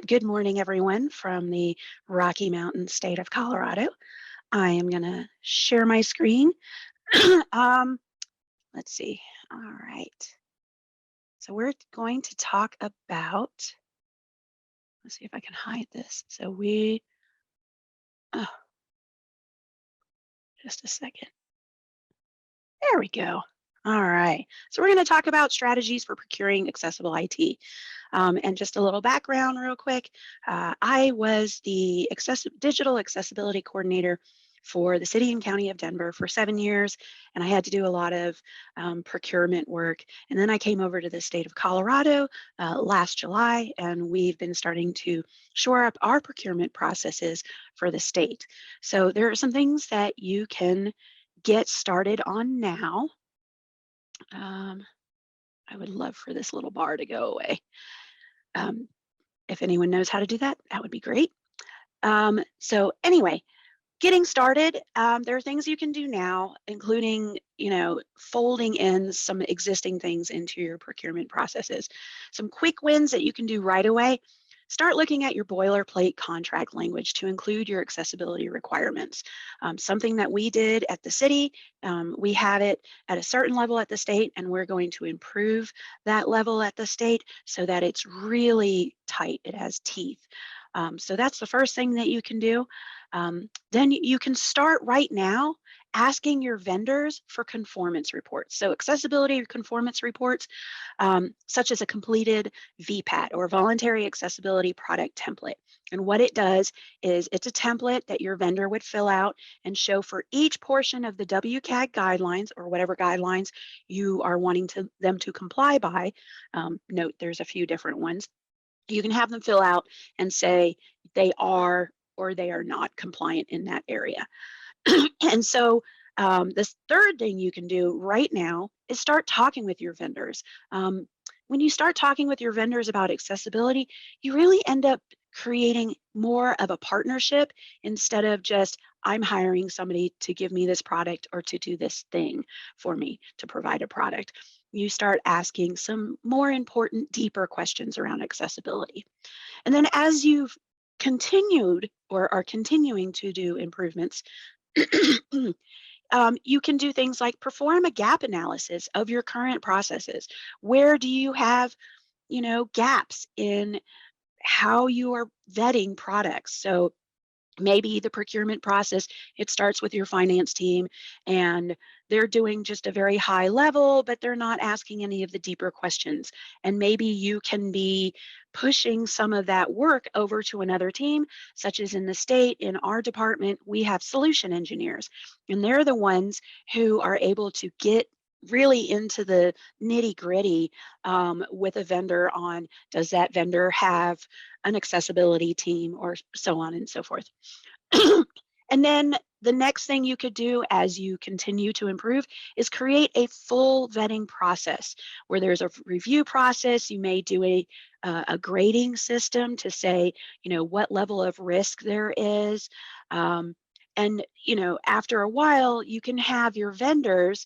Good morning, everyone, from the Rocky Mountain state of Colorado. I am going to share my screen. um, let's see. All right. So we're going to talk about, let's see if I can hide this. Oh, just a second. There we go. All right. So we're going to talk about strategies for procuring accessible IT. And just a little background real quick. I was the digital accessibility coordinator for the city and county of Denver for 7 years, and I had to do a lot of procurement work. And then I came over to the state of Colorado last July, and we've been starting to shore up our procurement processes for the state. So there are some things that you can get started on now. I would love for this little bar to go away. Um, if anyone knows how to do that, that would be great. So anyway, getting started, there are things you can do now, including, folding in some existing things into your procurement processes. Some quick wins that you can do right away. Start looking at your boilerplate contract language to include your accessibility requirements. Something that we did at the city, we have it at a certain level at the state, and we're going to improve that level at the state so that it's really tight, it has teeth. So that's the first thing that you can do. Then you can start right now asking your vendors for conformance reports. So accessibility conformance reports, such as a completed VPAT or voluntary accessibility product template. And what it does is it's a template that your vendor would fill out and show for each portion of the WCAG guidelines or whatever guidelines you are wanting them to comply by. Note there's a few different ones. You can have them fill out and say they are or they are not compliant in that area. And so this third thing you can do right now is start talking with your vendors. When you start talking with your vendors about accessibility, you really end up creating more of a partnership instead of just, I'm hiring somebody to give me this product or to do this thing for me to provide a product. You start asking some more important, deeper questions around accessibility. And then as you've continued or are continuing to do improvements, you can do things like perform a gap analysis of your current processes. Where do you have, gaps in how you are vetting products? So maybe the procurement process, it starts with your finance team and they're doing just a very high level, but they're not asking any of the deeper questions. And maybe you can be pushing some of that work over to another team, such as in the state, in our department, we have solution engineers, and they're the ones who are able to get really into the nitty gritty with a vendor on, does that vendor have an accessibility team or so on and so forth. And then the next thing you could do as you continue to improve is create a full vetting process where there's a review process. You may do a grading system to say, what level of risk there is. And, after a while, you can have your vendors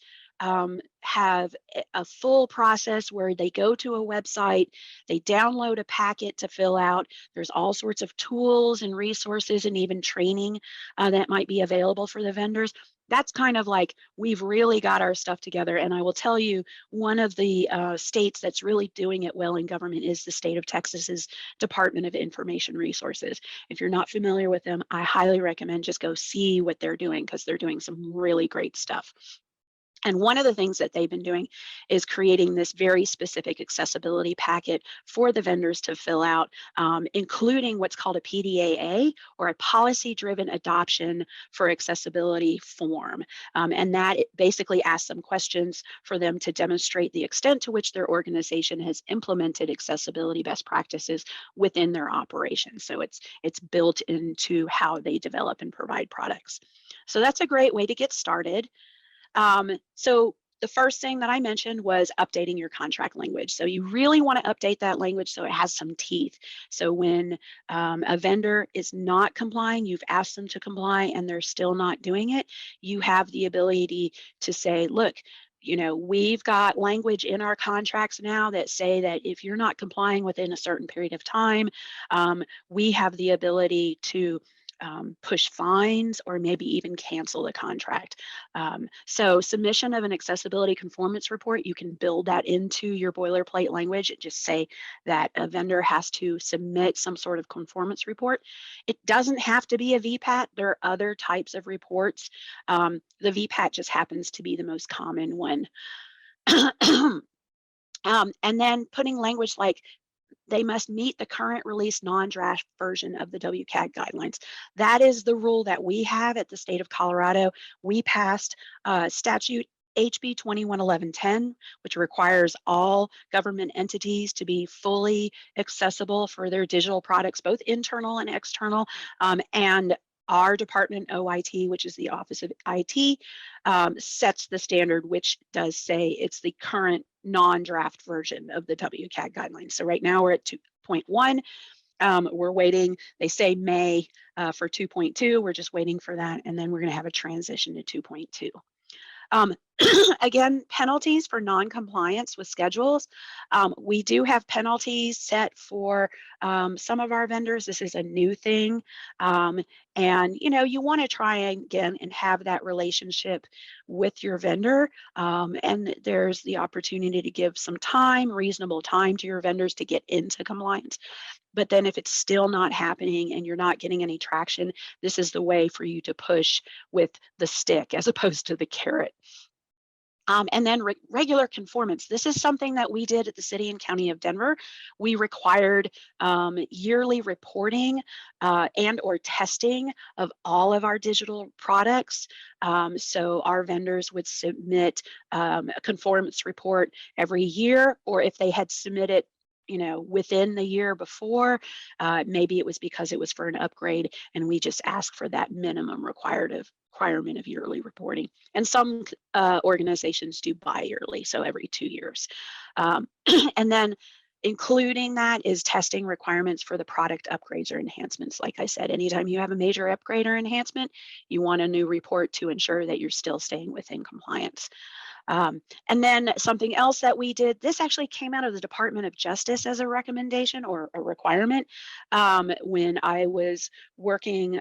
have a full process where they go to a website, they download a packet to fill out. There's all sorts of tools and resources and even training that might be available for the vendors. That's kind of like we've really got our stuff together. And I will tell you, one of the states that's really doing it well in government is the state of Texas's Department of Information Resources. If you're not familiar with them, I highly recommend just go see what they're doing because they're doing some really great stuff. And one of the things that they've been doing is creating this very specific accessibility packet for the vendors to fill out, including what's called a PDAA, or a policy-driven adoption for accessibility form. And that basically asks some questions for them to demonstrate the extent to which their organization has implemented accessibility best practices within their operations. So it's built into how they develop and provide products. So that's a great way to get started. So the first thing that I mentioned was updating your contract language. So you really want to update that language so it has some teeth. So when a vendor is not complying, you've asked them to comply and they're still not doing it, you have the ability to say, look, we've got language in our contracts now that say that if you're not complying within a certain period of time, we have the ability to push fines or maybe even cancel the contract. So submission of an accessibility conformance report, you can build that into your boilerplate language and just say that a vendor has to submit some sort of conformance report. It doesn't have to be a VPAT. There are other types of reports. The VPAT just happens to be the most common one. And then putting language like they must meet the current release non-draft version of the WCAG guidelines. That is the rule that we have at the state of Colorado. We passed statute HB 211110, which requires all government entities to be fully accessible for their digital products, both internal and external. And our department, OIT, which is the Office of IT, sets the standard, which does say it's the current non-draft version of the WCAG guidelines. So right now we're at 2.1. We're waiting, they say May for 2.2. We're just waiting for that. And then we're going to have a transition to 2.2. Again, penalties for non-compliance with schedules. We do have penalties set for some of our vendors. This is a new thing. And you want to try again and have that relationship with your vendor. And there's the opportunity to give some time, reasonable time to your vendors to get into compliance. But then if it's still not happening and you're not getting any traction, this is the way for you to push with the stick as opposed to the carrot. And then regular conformance. This is something that we did at the City and County of Denver. We required yearly reporting and or testing of all of our digital products. So our vendors would submit a conformance report every year, or if they had submitted within the year before, maybe it was because it was for an upgrade, and we just asked for that minimum requirement of yearly reporting. And some organizations do bi-yearly, so every 2 years. And then including that is testing requirements for the product upgrades or enhancements. Like I said, anytime you have a major upgrade or enhancement, you want a new report to ensure that you're still staying within compliance. And then something else that we did, this actually came out of the Department of Justice as a recommendation or a requirement when I was working.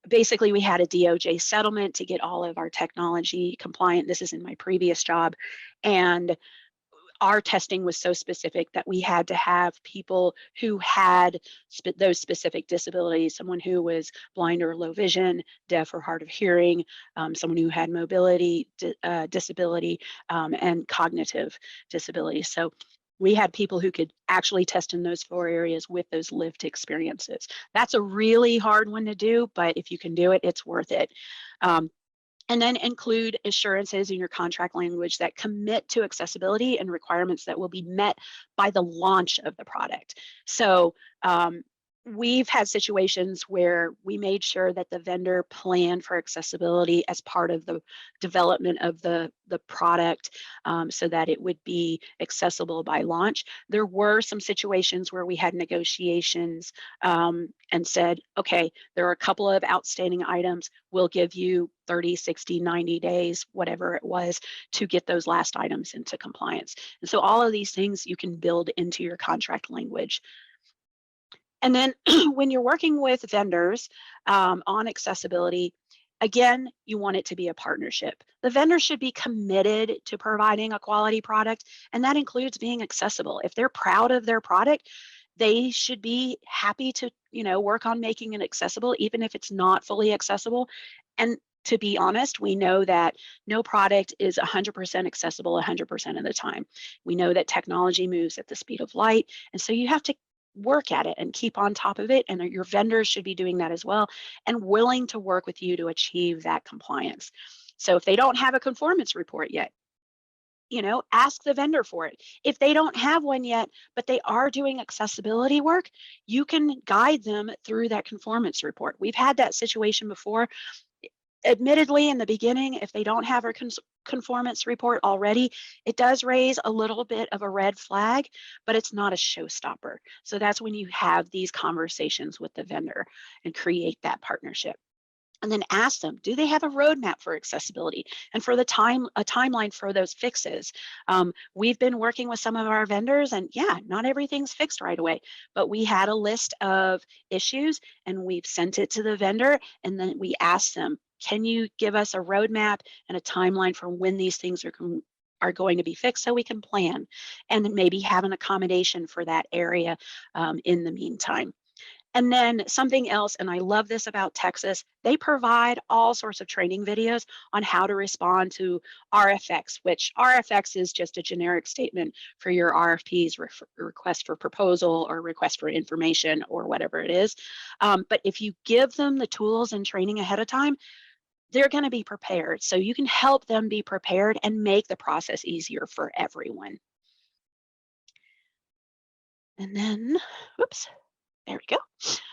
Basically, we had a DOJ settlement to get all of our technology compliant. This is in my previous job. And our testing was so specific that we had to have people who had those specific disabilities, someone who was blind or low vision, deaf or hard of hearing, someone who had mobility disability, and cognitive disability. So we had people who could actually test in those 4 areas with those lived experiences. That's a really hard one to do, but if you can do it, it's worth it. And then include assurances in your contract language that commit to accessibility and requirements that will be met by the launch of the product. So we've had situations where we made sure that the vendor planned for accessibility as part of the development of the product so that it would be accessible by launch. There were some situations where we had negotiations and said, okay, there are a couple of outstanding items. We'll give you 30, 60, 90 days, whatever it was, to get those last items into compliance. And so all of these things you can build into your contract language. And then when you're working with vendors on accessibility, again, you want it to be a partnership. The vendor should be committed to providing a quality product, and that includes being accessible. If they're proud of their product, they should be happy to, work on making it accessible, even if it's not fully accessible. And to be honest, we know that no product is 100% accessible 100% of the time. We know that technology moves at the speed of light, and so you have to work at it and keep on top of it, and your vendors should be doing that as well and willing to work with you to achieve that compliance. So if they don't have a conformance report yet, ask the vendor for it. If they don't have one yet, but they are doing accessibility work, you can guide them through that conformance report. We've had that situation before. Admittedly, in the beginning, if they don't have a conformance report already, it does raise a little bit of a red flag, but it's not a showstopper. So that's when you have these conversations with the vendor and create that partnership. And then ask them, do they have a roadmap for accessibility and for a timeline for those fixes? We've been working with some of our vendors, and yeah, not everything's fixed right away, but we had a list of issues and we've sent it to the vendor, and then we asked them, can you give us a roadmap and a timeline for when these things are going to be fixed so we can plan and maybe have an accommodation for that area in the meantime. And then something else, and I love this about Texas, they provide all sorts of training videos on how to respond to RFX, which RFX is just a generic statement for your RFPs, request for proposal or request for information or whatever it is. But if you give them the tools and training ahead of time, they're going to be prepared. So you can help them be prepared and make the process easier for everyone. And then, oops, there we go.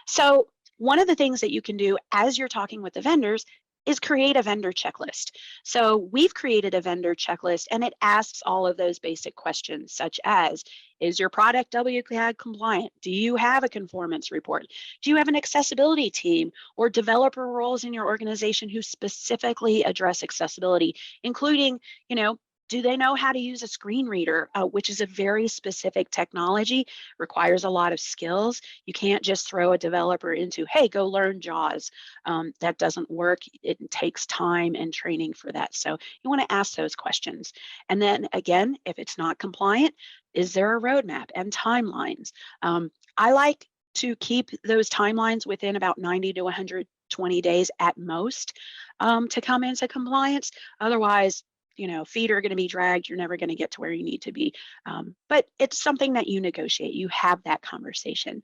So one of the things that you can do as you're talking with the vendors is create a vendor checklist. So we've created a vendor checklist and it asks all of those basic questions such as, is your product WCAG compliant? Do you have a conformance report? Do you have an accessibility team or developer roles in your organization who specifically address accessibility, including, you know, do they know how to use a screen reader, which is a very specific technology, requires a lot of skills. You can't just throw a developer into, hey, go learn JAWS. That doesn't work. It takes time and training for that. So you want to ask those questions. And then again, if it's not compliant, is there a roadmap and timelines? I like to keep those timelines within about 90 to 120 days at most to come into compliance. Otherwise, you know, feet are going to be dragged. You're never going to get to where you need to be. But it's something that you negotiate. You have that conversation.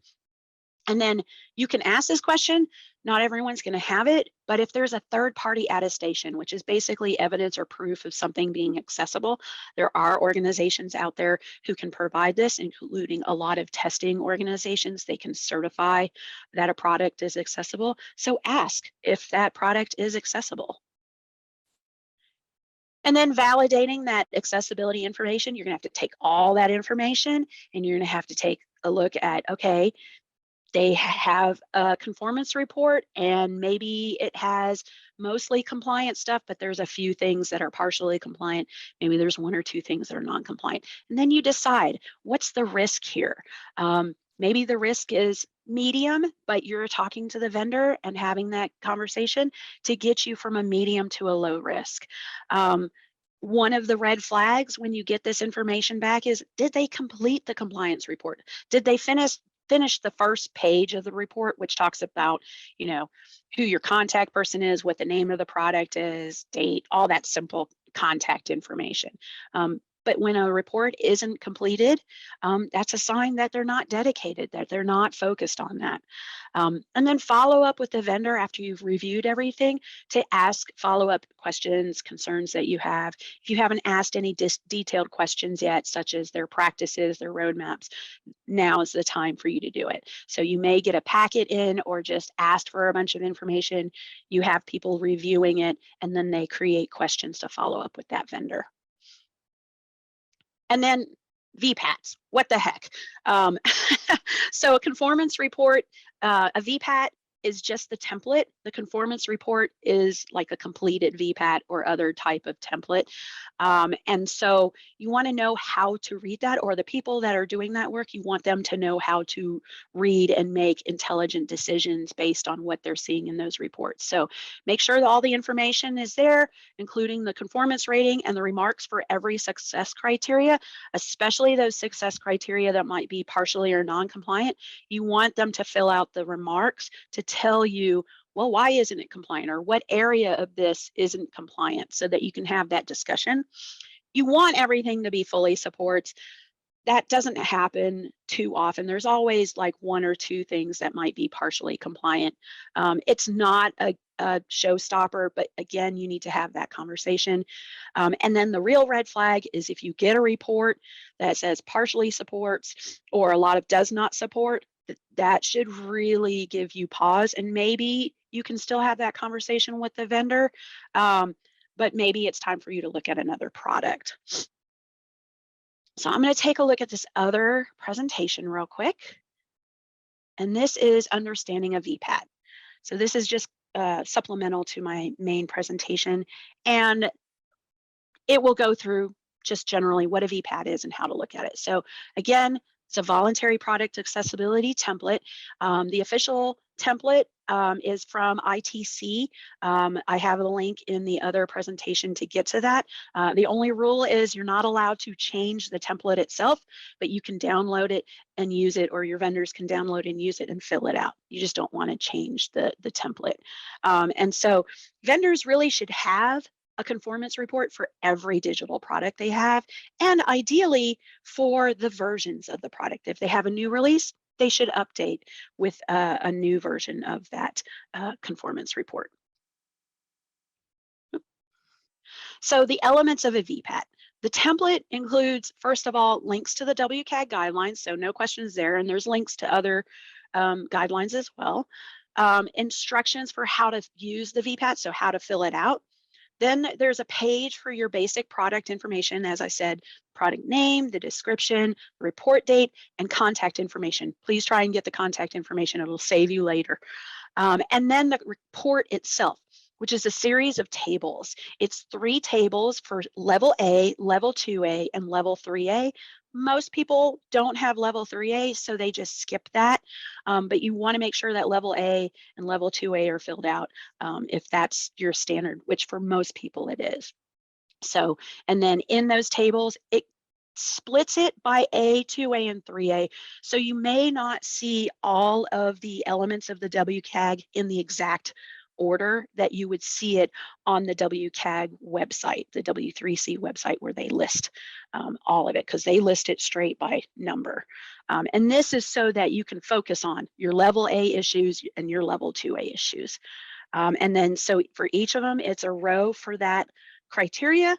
And then you can ask this question. Not everyone's going to have it, but if there's a third party attestation, which is basically evidence or proof of something being accessible, there are organizations out there who can provide this, including a lot of testing organizations. They can certify that a product is accessible. So ask if that product is accessible. And then validating that accessibility information, you're going to have to take all that information and you're going to have to take a look at, okay, they have a conformance report and maybe it has mostly compliant stuff, but there's a few things that are partially compliant. Maybe there's one or two things that are non-compliant. And then you decide, what's the risk here? Maybe the risk is medium, but you're talking to the vendor and having that conversation to get you from a medium to a low risk. One of the red flags when you get this information back is, did they complete the compliance report? Did they finish the first page of the report, which talks about, you know, who your contact person is, what the name of the product is, date, all that simple contact information. But when a report isn't completed, that's a sign that they're not dedicated, that they're not focused on that. And then follow up with the vendor after you've reviewed everything to ask follow-up questions, concerns that you have. If you haven't asked any detailed questions yet, such as their practices, their roadmaps, now is the time for you to do it. So you may get a packet in or just asked for a bunch of information. You have people reviewing it, and then they create questions to follow up with that vendor. And then VPATs, what the heck? So a conformance report, a VPAT is just the template. The conformance report is like a completed VPAT or other type of template. And so you want to know how to read that, or the people that are doing that work, you want them to know how to read and make intelligent decisions based on what they're seeing in those reports. So make sure that all the information is there, including the conformance rating and the remarks for every success criteria, especially those success criteria that might be partially or non-compliant. You want them to fill out the remarks to tell you, well, why isn't it compliant, or what area of this isn't compliant, so that you can have that discussion. You want everything to be fully supports. That doesn't happen too often. There's always like one or two things that might be partially compliant. It's not a showstopper, but again, you need to have that conversation. And then the real red flag is if you get a report that says partially supports or a lot of does not support, that should really give you pause, and maybe you can still have that conversation with the vendor, but maybe it's time for you to look at another product. So I'm going to take a look at this other presentation real quick. And this is understanding a VPAT. So this is just supplemental to my main presentation, and it will go through just generally what a VPAT is and how to look at it. So again, it's a voluntary product accessibility template. The official template is from ITC. I have a link in the other presentation to get to that. The only rule is you're not allowed to change the template itself, but you can download it and use it, or your vendors can download and use it and fill it out. You just don't want to change the template. And so vendors really should have a conformance report for every digital product they have, and ideally for the versions of the product. If they have a new release, they should update with a new version of that conformance report. So the elements of a VPAT. The template includes, first of all, links to the WCAG guidelines, so no questions there, and there's links to other guidelines as well. Instructions for how to use the VPAT, so how to fill it out. Then there's a page for your basic product information. As I said, product name, the description, report date, and contact information. Please try and get the contact information. It'll save you later. And then the report itself, which is a series of tables. It's 3 tables for level A, level 2A, and level 3A. Most people don't have level 3A, so they just skip that. But you want to make sure that level A and level 2A are filled out if that's your standard, which for most people it is. So, and then in those tables, it splits it by A, 2A, and 3A. So you may not see all of the elements of the WCAG in the exact order that you would see it on the WCAG website, the W3C website, where they list all of it, because they list it straight by number. And this is so that you can focus on your level A issues and your level 2A issues. And then so for each of them, it's a row for that criteria.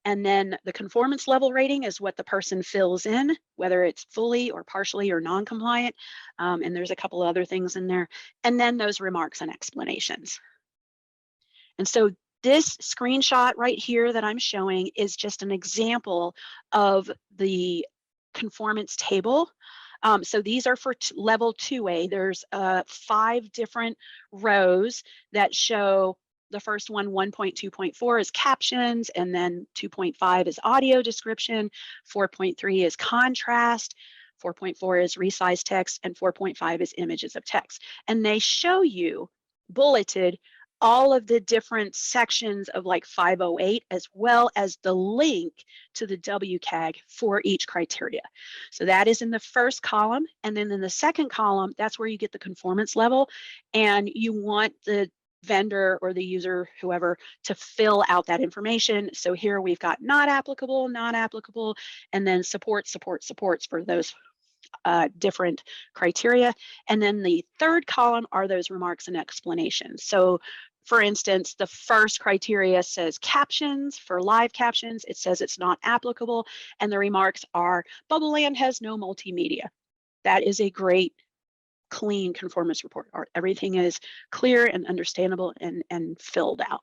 And then the conformance level rating is what the person fills in, whether it's fully or partially or non-compliant. And there's a couple other things in there. And then those remarks and explanations. And so this screenshot right here that I'm showing is just an example of the conformance table. So these are for level 2A. There's 5 different rows that show the first one, 1.2.4 is captions, and then 2.5 is audio description, 4.3 is contrast, 4.4 is resized text, and 4.5 is images of text. And they show you bulleted all of the different sections of like 508, as well as the link to the WCAG for each criteria. So that is in the first column. And then in the second column, that's where you get the conformance level. And you want the vendor or the user, whoever, to fill out that information. So here we've got not applicable, and then supports for those different criteria. And then the third column are those remarks and explanations. So for instance, the first criteria says captions. For live captions, it says it's not applicable. And the remarks are, Bubbleland has no multimedia. That is a great clean conformance report. Everything is clear and understandable and filled out.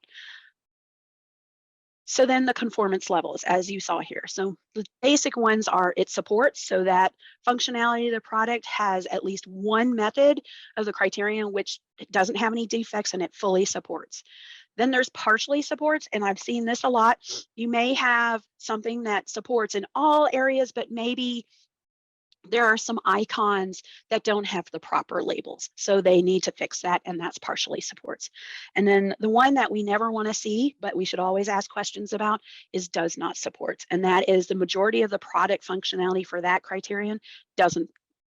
So then the conformance levels, as you saw here. So the basic ones are it supports, so that functionality of the product has at least one method of the criterion which doesn't have any defects and it fully supports. Then there's partially supports, and I've seen this a lot. You may have something that supports in all areas, but maybe there are some icons that don't have the proper labels. So they need to fix that, and that's partially supports. And then the one that we never want to see, but we should always ask questions about, is does not support. And that is the majority of the product functionality for that criterion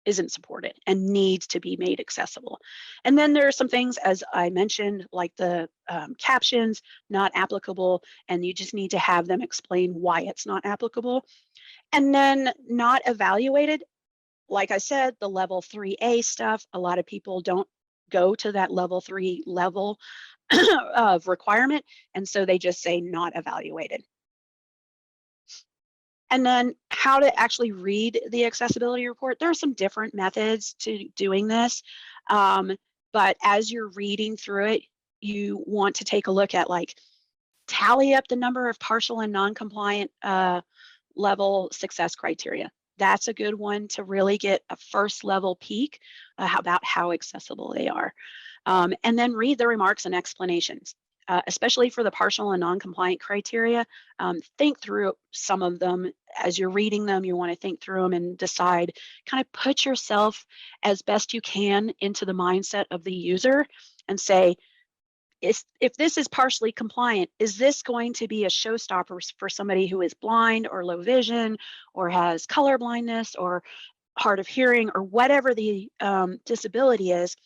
isn't supported and needs to be made accessible. And then there are some things, as I mentioned, like the captions, not applicable, and you just need to have them explain why it's not applicable. And then not evaluated. Like I said, the level 3A stuff, a lot of people don't go to that level 3 level of requirement, and so they just say not evaluated. And then how to actually read the accessibility report. There are some different methods to doing this, but as you're reading through it, you want to take a look at, like, tally up the number of partial and non-compliant level success criteria. That's a good one to really get a first level peek about how accessible they are. And then read the remarks and explanations. Especially for the partial and non-compliant criteria, think through some of them as you're reading them. You want to think through them and decide, kind of put yourself as best you can into the mindset of the user and say, if this is partially compliant, is this going to be a showstopper for somebody who is blind or low vision or has color blindness or hard of hearing or whatever the disability is?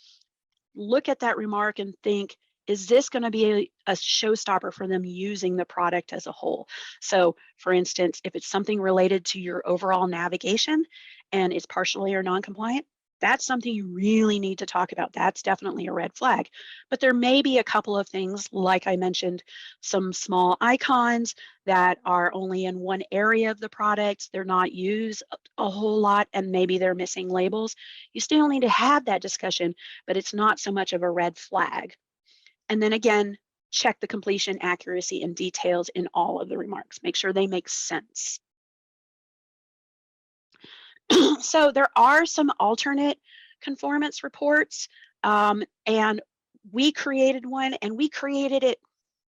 Look at that remark and think, is this going to be a showstopper for them using the product as a whole? So, for instance, if it's something related to your overall navigation and it's partially or non-compliant, that's something you really need to talk about. That's definitely a red flag. But there may be a couple of things, like I mentioned, some small icons that are only in one area of the product. They're not used a whole lot, and maybe they're missing labels. You still need to have that discussion, but it's not so much of a red flag. And then again, check the completion, accuracy, and details in all of the remarks. Make sure they make sense. So there are some alternate conformance reports, and we created one, and we created it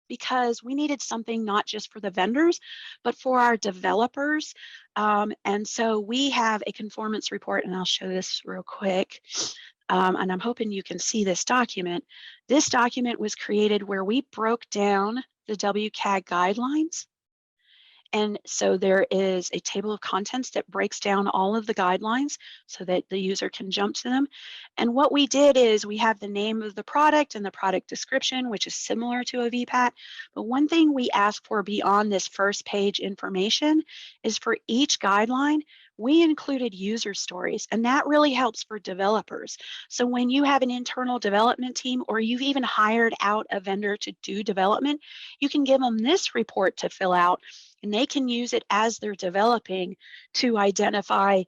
because we needed something not just for the vendors, but for our developers. And so we have a conformance report, and I'll show this real quick. And I'm hoping you can see this document. This document was created where we broke down the WCAG guidelines. And so there is a table of contents that breaks down all of the guidelines so that the user can jump to them. And what we did is we have the name of the product and the product description, which is similar to a VPAT. But one thing we ask for beyond this first page information is for each guideline, we included user stories, and that really helps for developers. So when you have an internal development team, or you've even hired out a vendor to do development, you can give them this report to fill out, and they can use it as they're developing to identify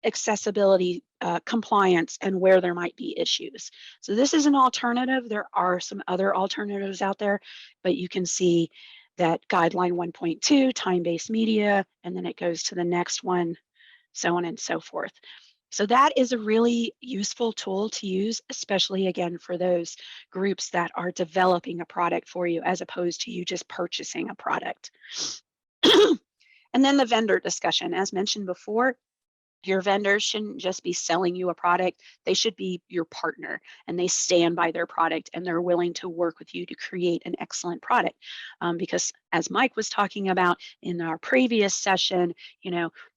accessibility, compliance, and where there might be issues. So this is an alternative. There are some other alternatives out there, but you can see that guideline 1.2, time-based media, and then it goes to the next one, so on and so forth. So that is a really useful tool to use, especially again for those groups that are developing a product for you as opposed to you just purchasing a product. And then the vendor discussion, as mentioned before, your vendors shouldn't just be selling you a product. They should be your partner, and they stand by their product, and they're willing to work with you to create an excellent product. Because as Mike was talking about in our previous session,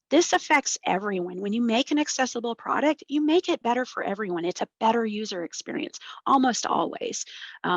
this affects everyone. When you make an accessible product, you make it better for everyone. It's a better user experience, almost always.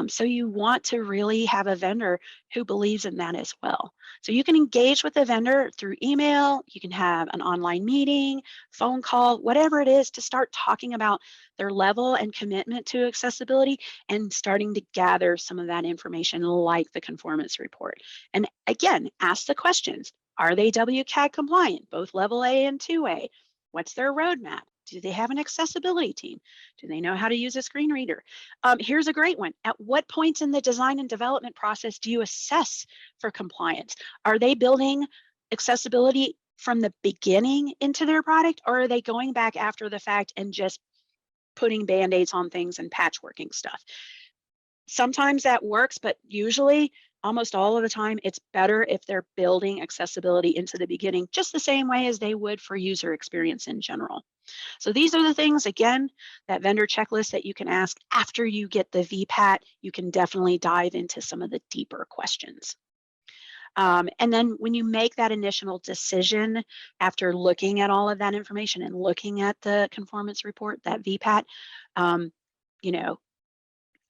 So you want to really have a vendor who believes in that as well. So you can engage with the vendor through email, you can have an online meeting, phone call, whatever it is, to start talking about their level and commitment to accessibility and starting to gather some of that information like the conformance report. And again, ask the questions. Are they WCAG compliant, both level A and 2A? What's their roadmap? Do they have an accessibility team? Do they know how to use a screen reader? Here's a great one. At what points in the design and development process do you assess for compliance? Are they building accessibility from the beginning into their product, or are they going back after the fact and just putting Band-Aids on things and patchworking stuff? Sometimes that works, but usually, almost all of the time, it's better if they're building accessibility into the beginning, just the same way as they would for user experience in general. So these are the things, again, that vendor checklist that you can ask after you get the VPAT. You can definitely dive into some of the deeper questions. And then when you make that initial decision after looking at all of that information and looking at the conformance report, that VPAT,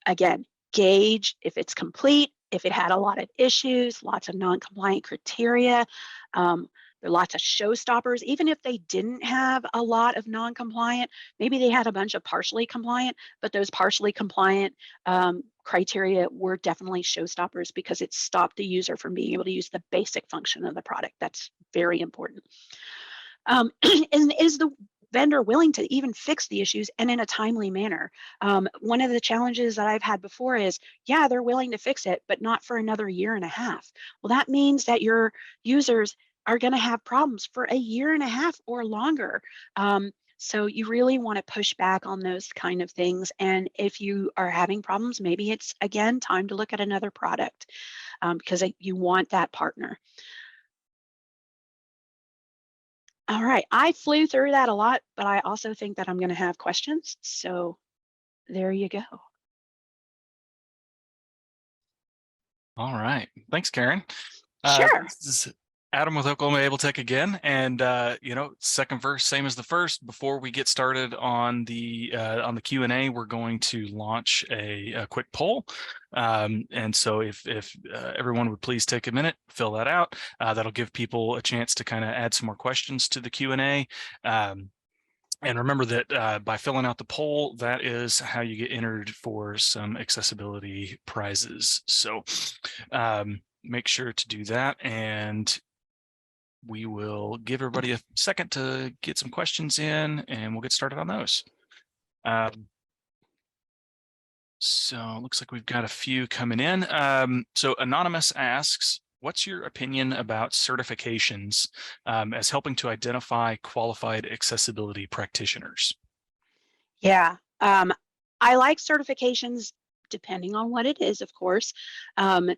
again, gauge if it's complete, if it had a lot of issues, lots of non-compliant criteria. There are lots of showstoppers. Even if they didn't have a lot of non-compliant, maybe they had a bunch of partially compliant, but those partially compliant criteria were definitely showstoppers because it stopped the user from being able to use the basic function of the product. That's very important. And is the vendor willing to even fix the issues and in a timely manner? One of the challenges that I've had before is, yeah, they're willing to fix it, but not for another year and a half. Well, that means that your users are going to have problems for a year and a half or longer. So you really want to push back on those kind of things. And if you are having problems, maybe it's again time to look at another product because you want that partner. All right, I flew through that a lot, but I also think that I'm going to have questions. So there you go. All right. Thanks, Karen. Sure. This is Adam with Oklahoma Able Tech again, and second verse, same as the first. Before we get started on the Q&A, we're going to launch a quick poll, and so if everyone would please take a minute, fill that out. That'll give people a chance to kind of add some more questions to the Q&A. And remember that by filling out the poll, that is how you get entered for some accessibility prizes. So make sure to do that, and we will give everybody a second to get some questions in, and we'll get started on those. So it looks like we've got a few coming in. So Anonymous asks, what's your opinion about certifications as helping to identify qualified accessibility practitioners? Yeah. I like certifications depending on what it is, of course. Um,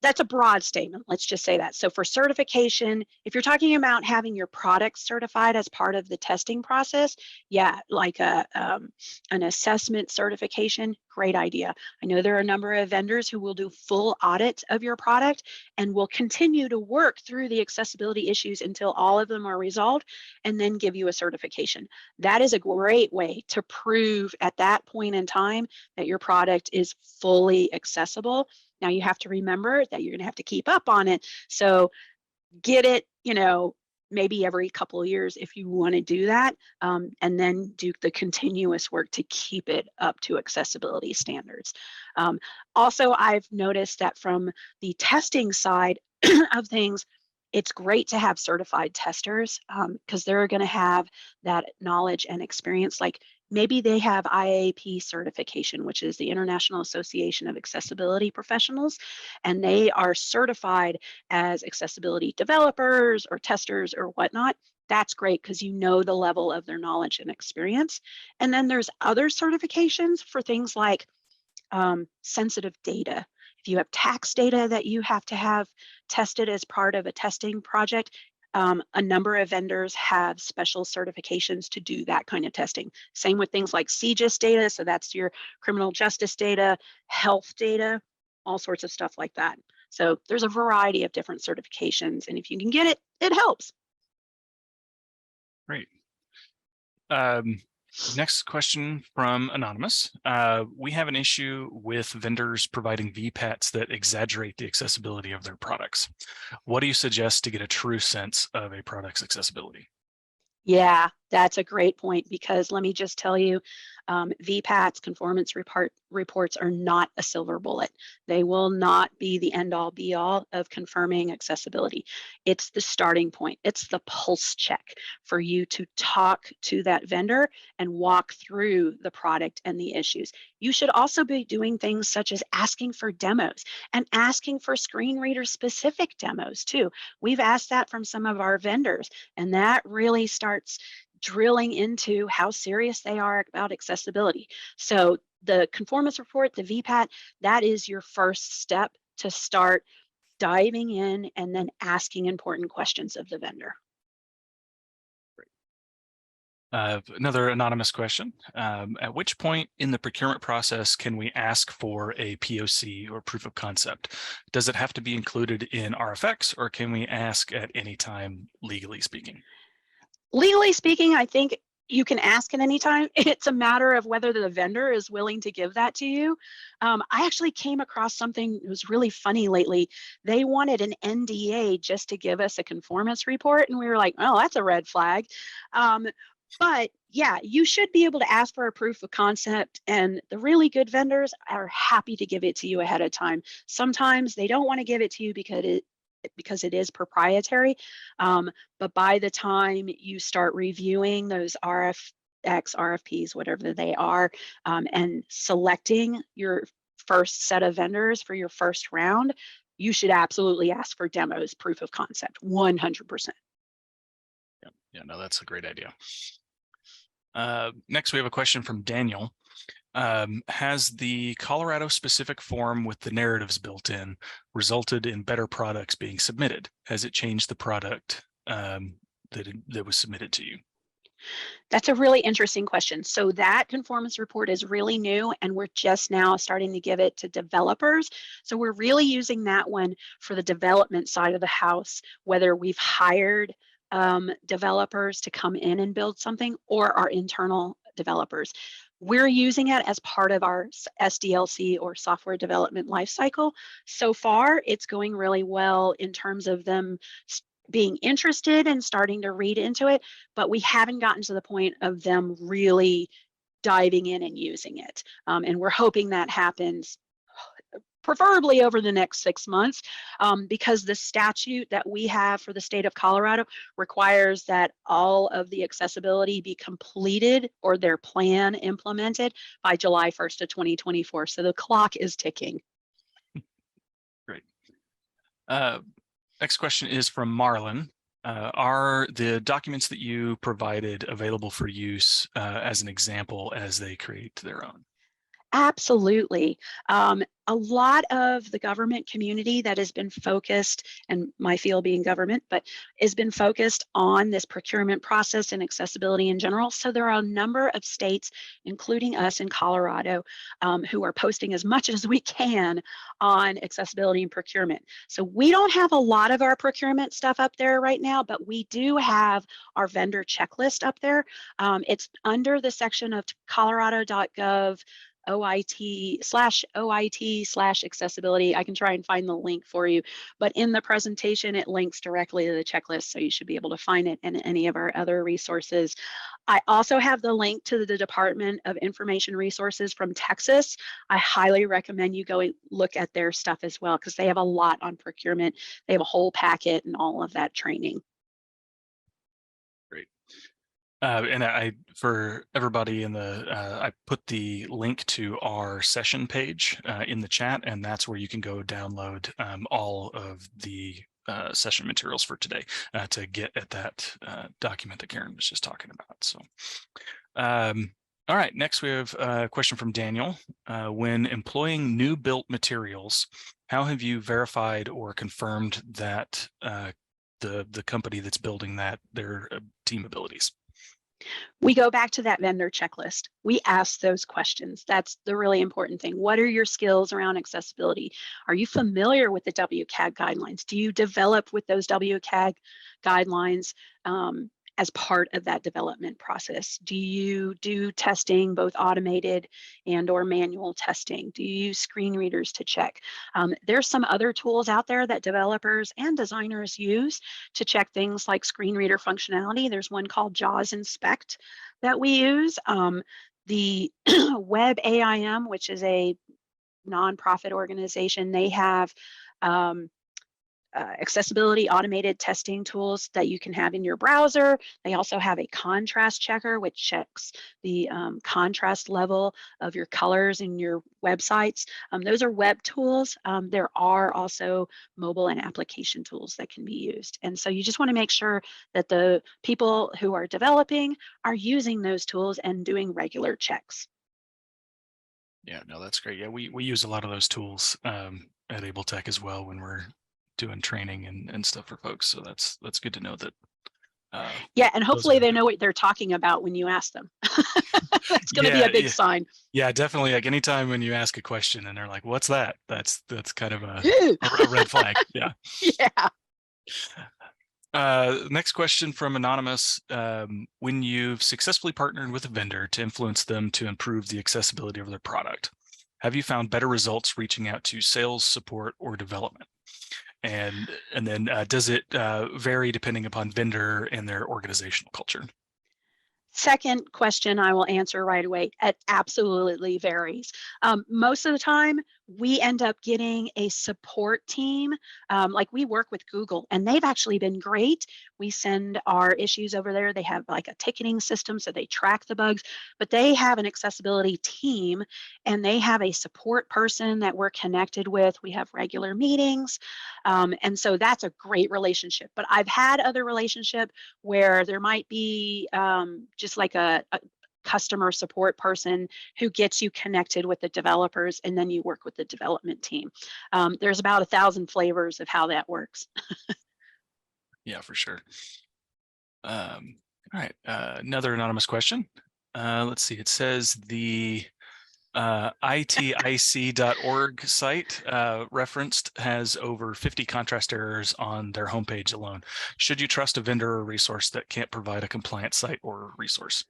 that's a broad statement. Let's just say that. So for certification, if you're talking about having your product certified as part of the testing process, yeah, like an assessment certification, great idea. I know there are a number of vendors who will do full audit of your product and will continue to work through the accessibility issues until all of them are resolved and then give you a certification. That is a great way to prove at that point in time that your product is fully accessible. Now you have to remember that you're going to have to keep up on it. So get it, maybe every couple of years if you want to do that, and then do the continuous work to keep it up to accessibility standards. Also, I've noticed that from the testing side of things, it's great to have certified testers because they're going to have that knowledge and experience. Like maybe they have IAP certification, which is the International Association of Accessibility Professionals, and they are certified as accessibility developers or testers or whatnot. That's great because you know the level of their knowledge and experience. And then there's other certifications for things like sensitive data. If you have tax data that you have to have tested as part of a testing project, a number of vendors have special certifications to do that kind of testing. Same with things like CJIS data, so that's your criminal justice data, health data, all sorts of stuff like that. So there's a variety of different certifications, and if you can get it, it helps. Great. Next question from Anonymous. We have an issue with vendors providing VPATs that exaggerate the accessibility of their products. What do you suggest to get a true sense of a product's accessibility? Yeah, that's a great point because let me just tell you, VPATs, conformance reports, are not a silver bullet. They will not be the end all be all of confirming accessibility. It's the starting point. It's the pulse check for you to talk to that vendor and walk through the product and the issues. You should also be doing things such as asking for demos and asking for screen reader specific demos too. We've asked that from some of our vendors, and that really starts drilling into how serious they are about accessibility. So the conformance report, the VPAT, that is your first step to start diving in and then asking important questions of the vendor. Another anonymous question. At which point in the procurement process can we ask for a POC or proof of concept? Does it have to be included in RFX, or can we ask at any time, legally speaking? Legally speaking, I think you can ask at any time. It's a matter of whether the vendor is willing to give that to you. I actually came across something that was really funny lately. They wanted an NDA just to give us a conformance report, and we were like, oh, that's a red flag. But yeah, you should be able to ask for a proof of concept, and the really good vendors are happy to give it to you ahead of time. Sometimes they don't want to give it to you because it is proprietary. But by the time you start reviewing those RFPs, whatever they are, and selecting your first set of vendors for your first round, you should absolutely ask for demos, proof of concept, 100%. Yeah, no, that's a great idea. Next, we have a question from Daniel. Has the Colorado specific form with the narratives built in resulted in better products being submitted? Has it changed the product that was submitted to you? That's a really interesting question. So that conformance report is really new and we're just now starting to give it to developers. So we're really using that one for the development side of the house, whether we've hired developers to come in and build something or our internal developers. We're using it as part of our SDLC or software development lifecycle. So far, it's going really well in terms of them being interested and starting to read into it, but we haven't gotten to the point of them really diving in and using it. And we're hoping that happens preferably over the next 6 months, because the statute that we have for the state of Colorado requires that all of the accessibility be completed or their plan implemented by July 1st of 2024. So the clock is ticking. Great. Next question is from Marlon. Are the documents that you provided available for use as an example as they create their own? Absolutely. A lot of the government community that has been focused, and my field being government, but has been focused on this procurement process and accessibility in general. So there are a number of states, including us in Colorado, who are posting as much as we can on accessibility and procurement. So we don't have a lot of our procurement stuff up there right now, but we do have our vendor checklist up there. It's under the section of colorado.gov OIT/accessibility. I can try and find the link for you, but in the presentation, it links directly to the checklist, so you should be able to find it in any of our other resources. I also have the link to the Department of Information Resources from Texas. I highly recommend you go look at their stuff as well, because they have a lot on procurement. They have a whole packet and all of that training. Great. And for everybody in the, I put the link to our session page in the chat, and that's where you can go download all of the session materials for today to get at that document that Karen was just talking about. So, all right, next we have a question from Daniel. When employing new built materials, how have you verified or confirmed that the company that's building that, their team abilities? We go back to that vendor checklist. We ask those questions. That's the really important thing. What are your skills around accessibility? Are you familiar with the WCAG guidelines? Do you develop with those WCAG guidelines as part of that development process? Do you do testing, both automated and or manual testing? Do you use screen readers to check? There's some other tools out there that developers and designers use to check things like screen reader functionality. There's one called JAWS Inspect that we use. The Web AIM, which is a nonprofit organization, they have accessibility automated testing tools that you can have in your browser. They also have a contrast checker, which checks the contrast level of your colors in your websites. Those are web tools. There are also mobile and application tools that can be used. And so you just want to make sure that the people who are developing are using those tools and doing regular checks. Yeah, no, that's great. Yeah, we use a lot of those tools at Able Tech as well when we're doing training and stuff for folks. So that's good to know that. Yeah, and hopefully they know what they're talking about when you ask them. That's going to be a big sign. Yeah, definitely. Like anytime when you ask a question and they're like, "What's that?" That's kind of a red flag. Yeah. Yeah. Next question from Anonymous. When you've successfully partnered with a vendor to influence them to improve the accessibility of their product, have you found better results reaching out to sales, support, or development? And then does it vary depending upon vendor and their organizational culture? Second question I will answer right away. It absolutely varies. Most of the time, we end up getting a support team. Like we work with Google and they've actually been great. We send our issues over there. They have like a ticketing system so they track the bugs, but they have an accessibility team and they have a support person that we're connected with. We have regular meetings. And so that's a great relationship. But I've had other relationship where there might be just like a customer support person who gets you connected with the developers and then you work with the development team. There's about 1,000 flavors of how that works. Yeah, for sure. All right, another anonymous question. Let's see, it says the itic.org site referenced has over 50 contrast errors on their homepage alone. Should you trust a vendor or resource that can't provide a compliant site or resource?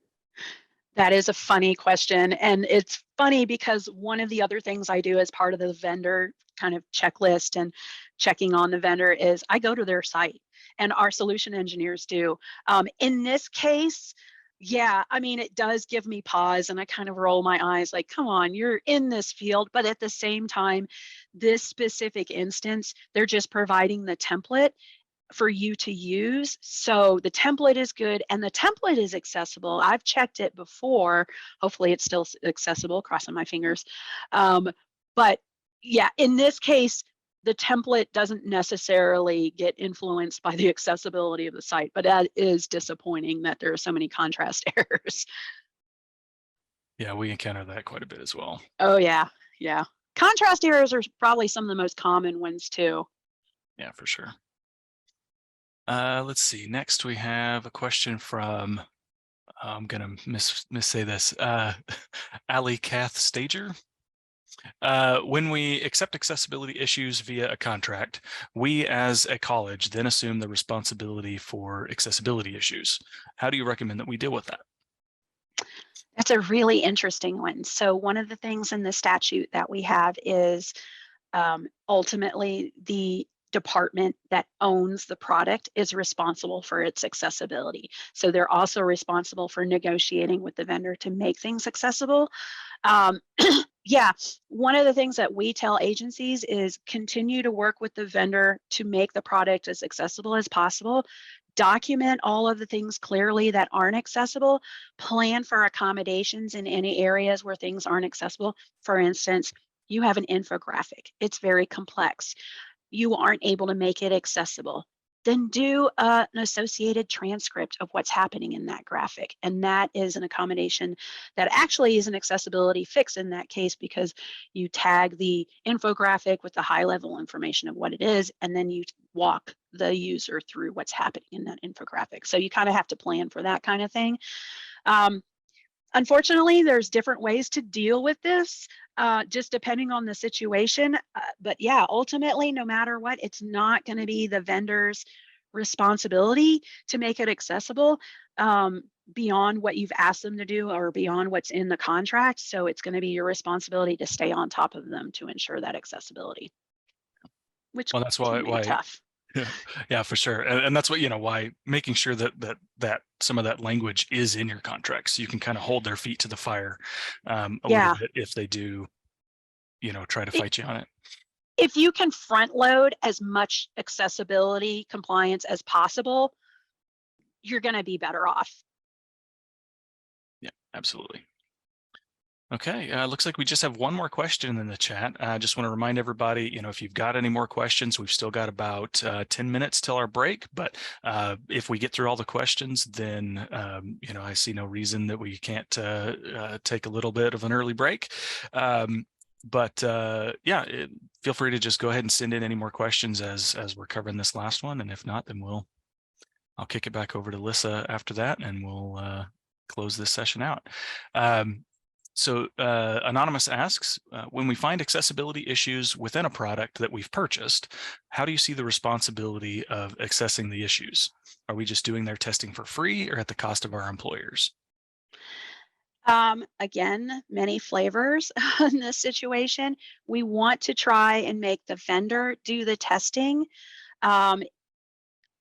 That is a funny question. And it's funny because one of the other things I do as part of the vendor kind of checklist and checking on the vendor is I go to their site and our solution engineers do. In this case, yeah, I mean, it does give me pause and I kind of roll my eyes like, come on, you're in this field. But at the same time, this specific instance, they're just providing the template for you to use. So the template is good and the template is accessible. I've checked it before. Hopefully it's still accessible, crossing my fingers. But yeah, in this case, the template doesn't necessarily get influenced by the accessibility of the site, but that is disappointing that there are so many contrast errors. Yeah, we encounter that quite a bit as well. Oh yeah, yeah. Contrast errors are probably some of the most common ones too. Yeah, for sure. Let's see. Next, we have a question from, I'm gonna missay this, Ali Kath Stager. When we accept accessibility issues via a contract, we as a college then assume the responsibility for accessibility issues. How do you recommend that we deal with that? That's a really interesting one. So one of the things in the statute that we have is ultimately the department that owns the product is responsible for its accessibility. So they're also responsible for negotiating with the vendor to make things accessible. Um, yeah, one of the things that we tell agencies is continue to work with the vendor to make the product as accessible as possible. Document all of the things clearly that aren't accessible. Plan for accommodations in any areas where things aren't accessible. For instance, you have an infographic, it's very complex. You aren't able to make it accessible. Then do an associated transcript of what's happening in that graphic. And that is an accommodation that actually is an accessibility fix in that case because you tag the infographic with the high level information of what it is, and then you walk the user through what's happening in that infographic. So you kind of have to plan for that kind of thing. Um, Unfortunately, there's different ways to deal with this, just depending on the situation. But yeah, ultimately, no matter what, it's not going to be the vendor's responsibility to make it accessible beyond what you've asked them to do or beyond what's in the contract. So it's going to be your responsibility to stay on top of them to ensure that accessibility, which Well, that's can be why tough. yeah, yeah, for sure. And that's what, why making sure that some of that language is in your contract so you can kind of hold their feet to the fire a little Yeah. bit if they do, try to fight you on it. If you can front load as much accessibility compliance as possible, you're going to be better off. Yeah, absolutely. Okay, looks like we just have one more question in the chat. I just want to remind everybody, if you've got any more questions, we've still got about 10 minutes till our break. But if we get through all the questions, then, I see no reason that we can't take a little bit of an early break. Yeah, feel free to just go ahead and send in any more questions as we're covering this last one. And if not, then I'll kick it back over to Lissa after that and we'll close this session out. So Anonymous asks, when we find accessibility issues within a product that we've purchased, how do you see the responsibility of accessing the issues? Are we just doing their testing for free or at the cost of our employers? Again, many flavors in this situation. We want to try and make the vendor do the testing. Um,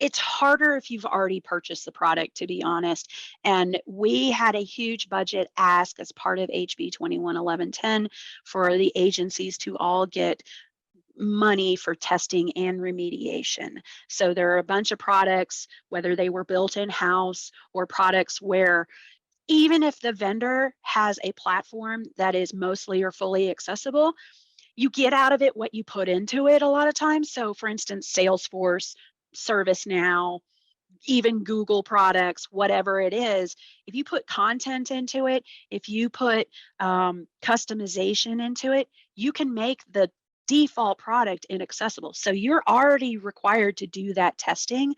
it's harder if you've already purchased the product, to be honest. And we had a huge budget ask as part of HB 211110 for the agencies to all get money for testing and remediation. So there are a bunch of products, whether they were built in house or products where even if the vendor has a platform that is mostly or fully accessible, you get out of it what you put into it a lot of times. So, for instance, Salesforce, ServiceNow, even Google products, whatever it is, if you put content into it, if you put customization into it, you can make the default product inaccessible. So you're already required to do that testing.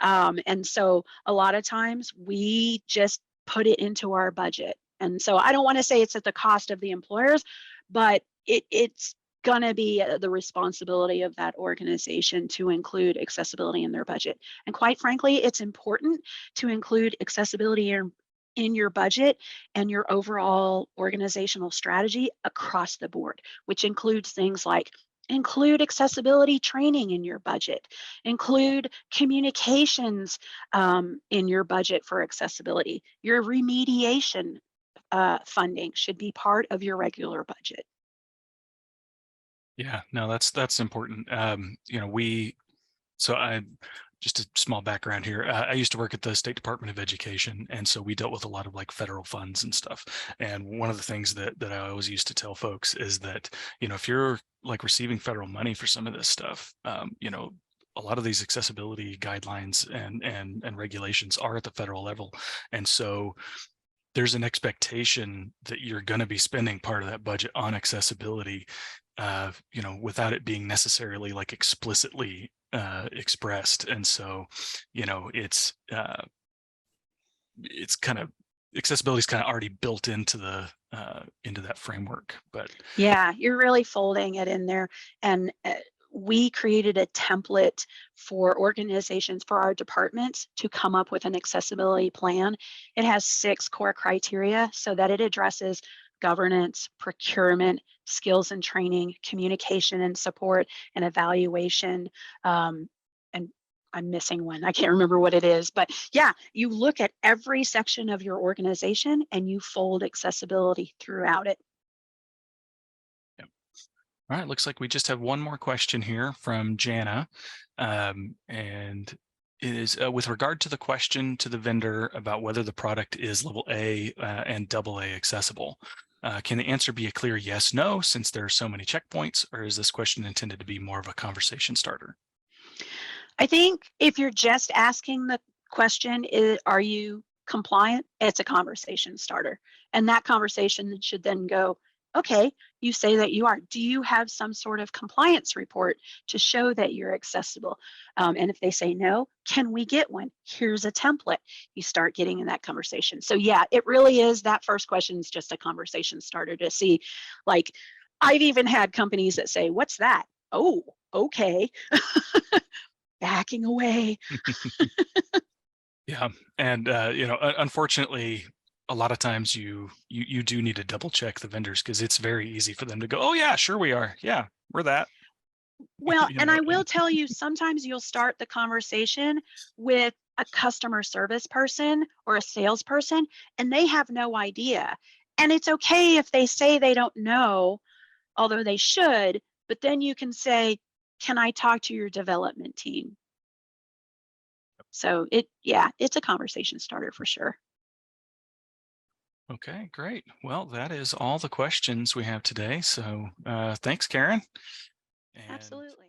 And so a lot of times we just put it into our budget. And so I don't want to say it's at the cost of the employers, but it's going to be the responsibility of that organization to include accessibility in their budget. And quite frankly, it's important to include accessibility in your budget and your overall organizational strategy across the board, which includes things like include accessibility training in your budget, include communications in your budget for accessibility. Your remediation funding should be part of your regular budget. Yeah, no, that's important. So I just a small background here. I used to work at the State Department of Education, and so we dealt with a lot of like federal funds and stuff. And one of the things that I always used to tell folks is that, if you're like receiving federal money for some of this stuff, a lot of these accessibility guidelines and regulations are at the federal level, and so there's an expectation that you're going to be spending part of that budget on accessibility, without it being necessarily like explicitly expressed. And so, it's kind of accessibility is kind of already built into the into that framework. But Yeah, you're really folding it in there. And we created a template for organizations, for our departments to come up with an accessibility plan. It has 6 core criteria so that it addresses governance, procurement, skills and training, communication and support, and evaluation. And I'm missing one. I can't remember what it is. But yeah, you look at every section of your organization and you fold accessibility throughout it. yeah. All right, looks like we just have one more question here from Jana. And it is with regard to the question to the vendor about whether the product is level A and double A accessible. Can the answer be a clear yes, no, since there are so many checkpoints, or is this question intended to be more of a conversation starter? I think if you're just asking the question, are you compliant? It's a conversation starter. And that conversation should then go, okay, you say that you are. Do you have some sort of compliance report to show that you're accessible? And if they say no, can we get one? Here's a template. You start getting in that conversation. So, yeah, it really is that first question is just a conversation starter to see. Like, I've even had companies that say, what's that? Oh, okay. Backing away. Yeah, and unfortunately, a lot of times you do need to double check the vendors because it's very easy for them to go, "Oh yeah, sure we are. Yeah, we're that." Well, and I will And tell you, sometimes you'll start the conversation with a customer service person or a salesperson, and they have no idea. And it's okay if they say they don't know, although they should, but then you can say, can I talk to your development team? So yeah, it's a conversation starter for sure. okay, great. Well, that is all the questions we have today. So thanks, Karen. And Absolutely.